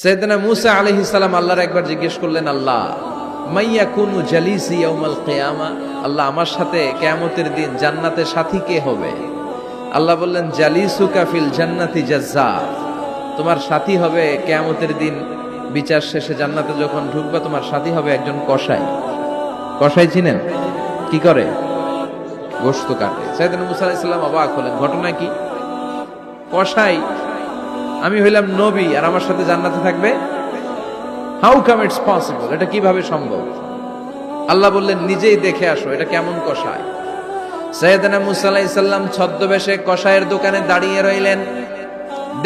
সাইয়েদনা মূসা আলাইহিস সালাম আল্লাহর একবার জিজ্ঞেস করলেন, আল্লাহ মাইয়াকুনু জালিসি ইয়াউমাল কিয়ামা, আল্লাহ আমার সাথে কিয়ামতের দিন জান্নাতে সাথী কে হবে? আল্লাহ বললেন, জালিসুকা ফিল জান্নাতি জাজ্জার, তোমার সাথী হবে কিয়ামতের দিন বিচার শেষে জান্নাতে যখন ঢুকবা তোমার সাথী হবে একজন কসাই। কসাই চিনেন? কি করে? গোশত কাটে। সাইয়েদনা মূসা আলাইহিস সালাম অবাক হলেন, ঘটনা কি? কসাই, আমি হইলাম নবী আর আমার সাথে জান্নাতে থাকবে? হাউ কাম ইটস পসিবল, এটা কিভাবে সম্ভব? আল্লাহ বললেন, নিজেই দেখে আসো এটা কেমন কসাই। সাইয়েদনা মূসা আলাইহিস সালাম ছদ্মবেশে কসাইয়ের দোকানে দাঁড়িয়ে রইলেন।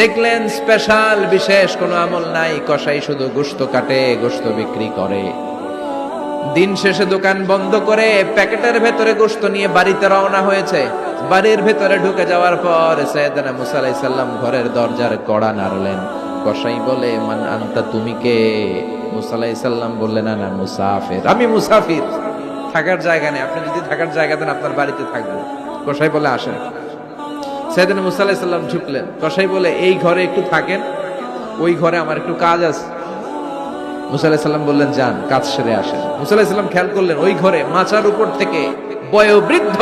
দেখলেন স্পেশাল বিশেষ কোনো আমল নাই, কসাই শুধু গোশত কাটে, গোশত বিক্রি করে। দিন শেষে দোকান বন্ধ করে প্যাকেটের ভেতরে গোশত নিয়ে বাড়িতে রওনা হয়েছে। বাড়ির ভেতরে ঢুকে যাওয়ার পর সাইয়েদনা মূসা আলাইহিস সালাম ঘরের দরজার কড়া নাড়লেন। কসাই বলে, মান আনতা, তুমি কে? মূসা আলাইহিস সালাম বললেন, আনা মুসাফির, আমি মুসাফির, থাকার জায়গা নেই, আপনি যদি থাকার জায়গা দেন আপনার বাড়িতে থাকবো। কসাই বলে, আসেন। সাইয়েদনা মূসা আলাইহিস সালাম ঢুকলেন। কসাই বলে, এই ঘরে একটু থাকেন, ওই ঘরে আমার একটু কাজ আছে। মূসা আলাইহিস সালাম বললেন, যান, কাজ সেরে আসেন। মূসা আলাইহিস সালাম খেয়াল করলেন ওই ঘরে মাচার উপর থেকে বয়োবৃদ্ধ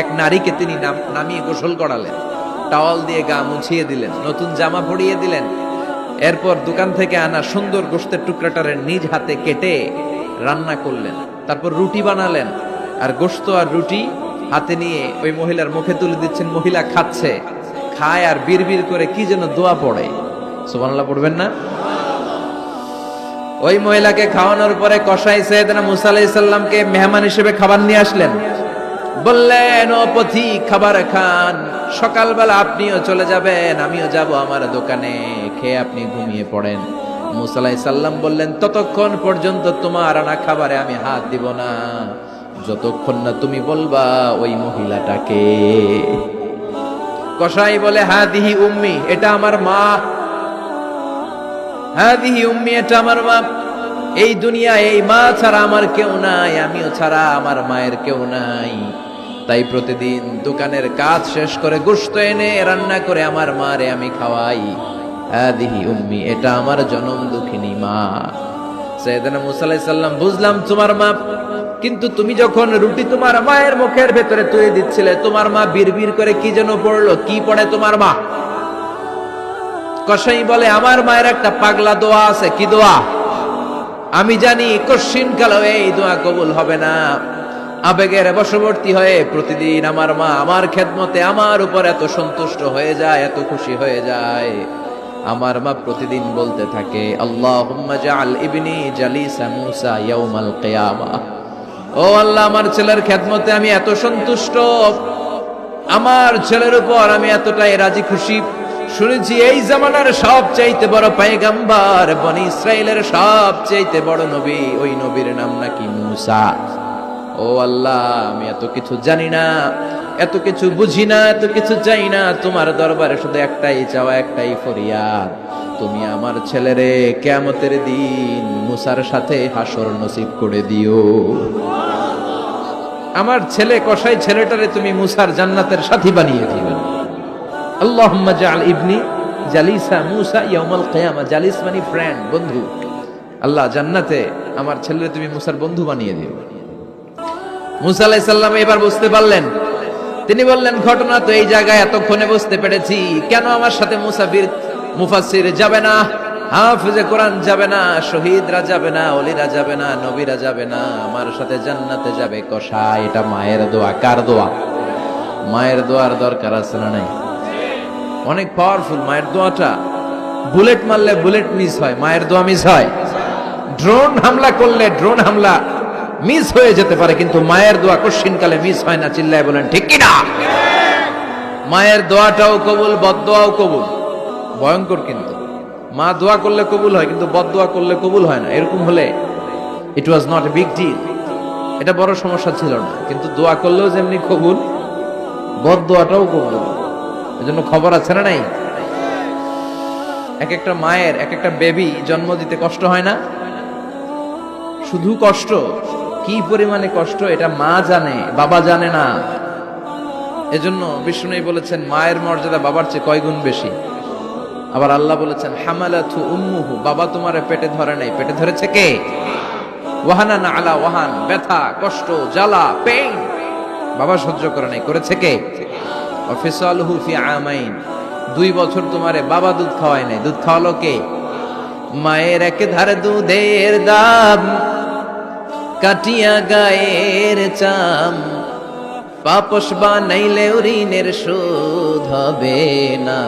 এক নারীকে তিনি নামিয়ে গোসল করালেন, টাওয়াল দিয়ে গা মুছিয়ে দিলেন, নতুন জামা পরিয়ে দিলেন। এরপর দোকান থেকে আনা সুন্দর গোশতের টুকরাটারে নিজ হাতে কেটে রান্না করলেন। তারপর রুটি বানালেন আর গোশত আর রুটি হাতে নিয়ে ওই মহিলার মুখে তুলে দিচ্ছেন। মহিলা খাচ্ছে, খায় আর বিড়বিড় করে কি যেন দোয়া পড়ে। সুবহানাল্লাহ পড়বেন না? ওই মহিলাকে খাওয়ানোর পরে কসাই সাইয়েদনা মূসা আলাইহিস সালামকে মেহমান হিসেবে খাবার নিয়ে আসলেন। বললেন, ও পথিক, খাবার খান, সকালবেলা আপনিও চলে যাবেন, আমিও যাব আমার দোকানে, খেয়ে আপনি ঘুমিয়ে পড়েন। মূসা আলাইহিস সালাম বললেন, ততক্ষণ পর্যন্ত তোমার আনা খাবারে আমি হাত দিব না যতক্ষণ না তুমি বলবা ওই মহিলাটাকে। কসাই বলে, হাদিহি উম্মি, এটা আমার মা। হাদিহি উম্মি, এটা আমার মা। এই দুনিয়া এই মা ছাড়া আমার কেউ নাই, আমিও ছাড়া আমার মায়ের কেউ নাই। তাই প্রতিদিন দোকানের কাজ শেষ করে গোশত এনে রান্না করে আমার মারে আমি খাওয়াই। হাদিহি উম্মি, এটা আমার জনম দুঃখিনী মা। সাইয়েদনা মূসা আলাইহিস সালাম, বুঝলাম তোমার মা, কিন্তু তুমি যখন রুটি তোমার মায়ের মুখের ভেতরে তুলে দিচ্ছিলে, তোমার মা বিড়বিড় করে কি যেন পড়লো, কি পড়ে তোমার মা? কসাই বলে, আমার মায়ের একটা পাগলা দোয়া আছে। কি দোয়া? আমি জানি কশিন কালো এই দোয়া কবুল হবে না। আবেগের বশবর্তী হয়ে প্রতিদিন আমার মা আমার খেদমতে আমার উপর এত সন্তুষ্ট হয়ে যায়, এত খুশি হয়ে যায়। আমার মা প্রতিদিন বলতে থাকে, আল্লাহুম্মা জাআল ইবনি জালিসা মূসা ইয়াউমাল কিয়ামা। ও আল্লাহ, আমার ছেলের খেদমতে আমি এত সন্তুষ্ট, আমার ছেলের উপর আমি এতটাই রাজি খুশি। শুনেছি এই জামানার সবচাইতে বড় পয়গম্বর, বনি ইসরাইলের সবচাইতে বড় নবী, ওই নবীর নাম নাকি মূসা। ও আল্লাহ, আমি এত কিছু জানি না, এত কিছু বুঝি না, এত কিছু চাই না, তোমার দরবারে শুধু একটাই চাওয়া, একটাই ফরিয়াদ, তুমি আমার ছেলেরে কিয়ামতের দিন মূসার সাথে হাসর নসিব করে দিও। আমার ছেলে কসাই ছেলেটারে তুমি মূসার জান্নাতের সাথী বানিয়ে দিও। আল্লাহুম্মা জাআল ইবনি জালিসা মূসা ইয়াউমাল কিয়ামা। জালিস মানে ফ্রেন্ড, বন্ধু। আল্লাহ, জান্নাতে আমার ছেলেরে তুমি মূসার বন্ধু বানিয়ে দিও। মূসা আলাইহিস সালাম এবার বুঝতে পারলেন। তিনি বললেন, ঘটনা তো এই জায়গায় এতক্ষণে বুঝতে পেরেছি, কেন আমার সাথে মুফাসসির যাবে না, হাফেজে কোরআন যাবে না, শহীদরা যাবে না, ওলিরা যাবে না, নবীরা যাবে না, আমার সাথে জান্নাতে যাবে কসাই। এটা মায়ের দোয়া। কার দোয়া? মায়ের দোয়ার দরকার আছে না নাই? অনেক পাওয়ারফুল মায়ের দোয়াটা। বুলেট মারলে বুলেট মিস হয়, মায়ের দোয়া মিস হয়? ড্রোন হামলা করলে ড্রোন হামলা মিস হয়ে যেতে পারে, কিন্তু মায়ের দোয়া কশিনকালে মিস হয় না। চিল্লায় বলেন ঠিক কি না? মায়ের দোয়াটাও কবুল, বদদোয়াও কবুল। ভয়ঙ্কর কিন্তু। মা দোয়া করলে কবুল হয়, কিন্তু বদদোয়া করলে কবুল হয় না। এরকম হলে it was not a big deal, এটা বড় সমস্যা ছিল না। কিন্তু দোয়া করলেও যেমনি কবুল, বদদোয়াটাও কবুল। এজন্য খবর আছে না নাই? এক একটা মায়ের এক একটা বেবি জন্ম দিতে কষ্ট হয় না? শুধু কষ্ট, কি পরিমাণে কষ্ট এটা মা জানে, বাবা জানে না। এজন্য বিষ্ণু বলেছেন, মায়ের মর্যাদা বাবার চেয়ে কয় গুণ বেশি? আবার আল্লাহ বলেছেন হামালাতু উম্মুহু, বাবা তোমার পেটে ধরে নাই, পেটে ধরেছে কে? ওয়াহানান আলা ওয়াহান, ব্যথা কষ্ট জ্বালা পেইন বাবা সহ্য করে নাই, করেছে কে? ওয়াফিসালুহু ফি আমাইন, 2 বছর তোমারে বাবা দুধ খাওয়ায় নাই, দুধ খাওয়ালো কে? মায়ের এক ধারে দুধের দাম কাটিয়া গায়ের চাম, পাপস বানাইলে ঋণের শোধ হবে না,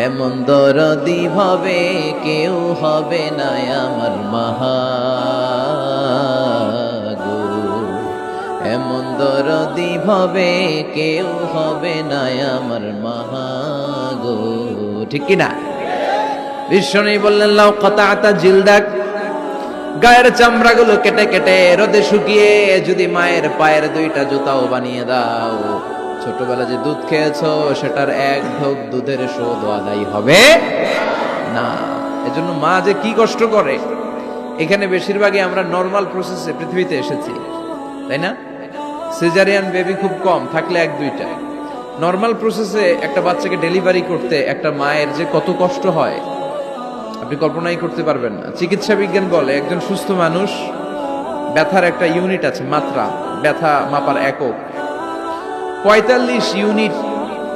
এমন দরদি ভাবে কেউ হবে না আমার মাগো, এমন দরদি ভাবে কেউ হবে না আমার মাগো। ঠিক কিনা? বিষ্ণু বললেন লাউ কাতাতা জিলদাক, গায়ের চামড়াগুলো কেটে কেটে রোদে শুকিয়ে যদি মায়ের পায়ের 2টা জুতাও বানিয়ে দাও, ছোটবেলা যে দুধ খেয়েছো সেটার এক ঢোক দুধের শোধ আদায় হবে না। এজন্য মা যে কি কষ্ট করে, এখানে বেশিরভাগই আমরা নরমাল প্রসেসে পৃথিবীতে এসেছি, তাই না? সিজারিয়ান বেবি খুব কম, থাকলে 1-2টা। নরমাল প্রসেসে একটা বাচ্চাকে ডেলিভারি করতে একটা মায়ের যে কত কষ্ট হয় আপনি কল্পনাই করতে পারবেন না। চিকিৎসা বিজ্ঞান বলে একজন সুস্থ মানুষ ব্যথার একটা ইউনিট আছে, মাত্রা, ব্যথা মাপার একক। 45 ইউনিট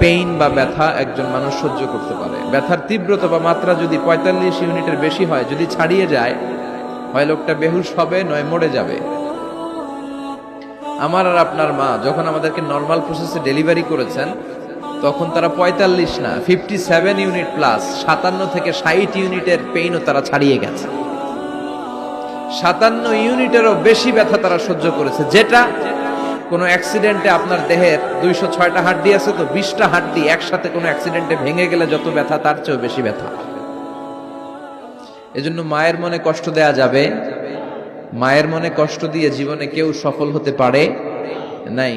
পেইন বা ব্যথা একজন মানুষ সহ্য করতে পারে। ব্যথার তীব্রতা বা মাত্রা যদি 45 ইউনিটের বেশি হয়, যদি ছাড়িয়ে যায়, হয় লোকটা বেহুশ হবে নয় মরে যাবে। আমার আর আপনার মা যখন আমাদেরকে নরমাল প্রসেসে ডেলিভারি করেছেন তখন তারা 45 না 57 ইউনিট প্লাস 57 থেকে 60 ইউনিটের পেইনও তারা ছাড়িয়ে গেছে। 57 ইউনিটেরও বেশি ব্যথা তারা সহ্য করেছে, যেটা কোনো অ্যাক্সিডেন্টে আপনার দেহের 206টা হাড্ডি আছে তো 20টা হাড্ডি একসাথে কোনো অ্যাক্সিডেন্টে ভেঙে গেলে যত ব্যথা তার চেয়েও বেশি ব্যথা। এজন্য মায়ের মনে কষ্ট দেয়া যাবে? মায়ের মনে কষ্ট দিয়ে জীবনে কেউ সফল হতে পারে নাই।